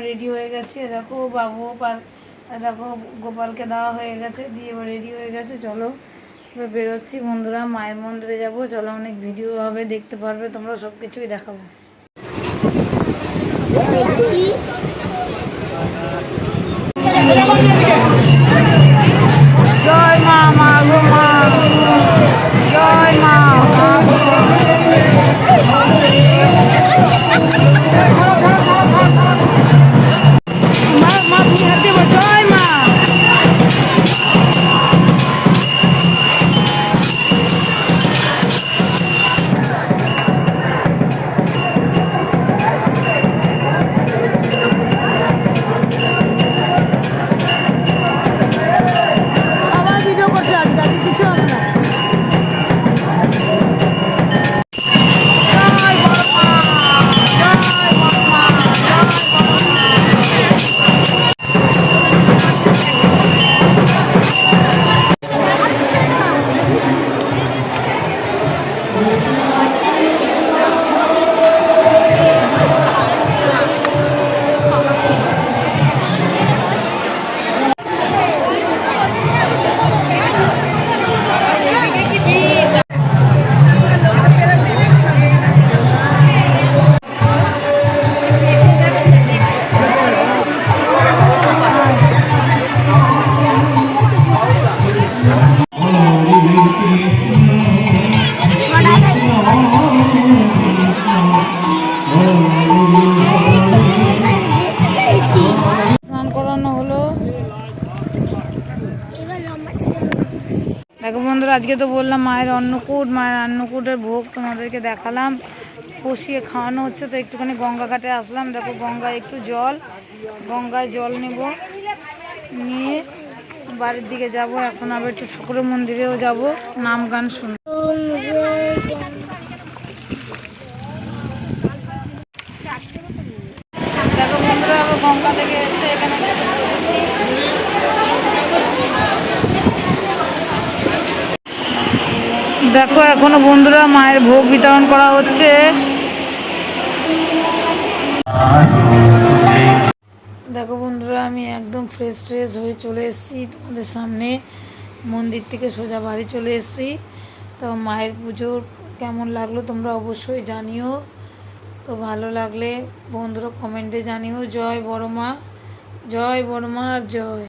Ready হয়ে গেছে, দেখো বাবু দেখো গোপালকে দেওয়া হয়ে গেছে, দিয়ে এবার রেডি হয়ে গেছে। চলো এবার বেরোচ্ছি বন্ধুরা, মায়ের মন্দিরে যাবো। চলো, অনেক ভিডিও হবে, দেখতে পারবে তোমরা, সব কিছুই দেখাবো। জয় মা, মা গো মা, জয় মা, মা গো। মা মা তুমি হাত দেবো, জয় মা। সবাই ভিডিও করছে আজকে, আজকে কিছু হবে না। জয় বড় মা, জয় বড় মা, জয় বড় মা। স্নান করানো হলো। দেখো বন্ধুরা, আজকে তো বললাম মায়ের অন্নকূট, মায়ের অন্নকূটের ভোগ তোমাদেরকে দেখালাম, বসিয়ে খাওয়ানো হচ্ছে। তো একটুখানি গঙ্গা ঘাটে আসলাম, দেখো গঙ্গায় একটু জল, গঙ্গায় জল নেব, নিয়ে বাড়ির দিকে যাব। এখন আবার একটু ঠাকুরের মন্দিরেও যাব, নাম গান শুনব। দেখো বন্ধুরা, আবার গঙ্গা থেকে এসে এখানে বসেছি। দেখো এখনো বন্ধুরা মায়ের ভোগ বিতরণ করা হচ্ছে। দেখো বন্ধুরা, আমি একদম ফ্রেশ ট্রেশ হয়ে চলে এসেছি তোমাদের সামনে, মন্দির থেকে সোজা বাড়ি চলে এসেছি। তো মায়ের পুজো কেমন লাগলো তোমরা অবশ্যই জানিও। তো ভালো লাগলে বন্ধুরা কমেন্টে জানিও। জয় বড় মা, জয় বড় মা, আর জয়।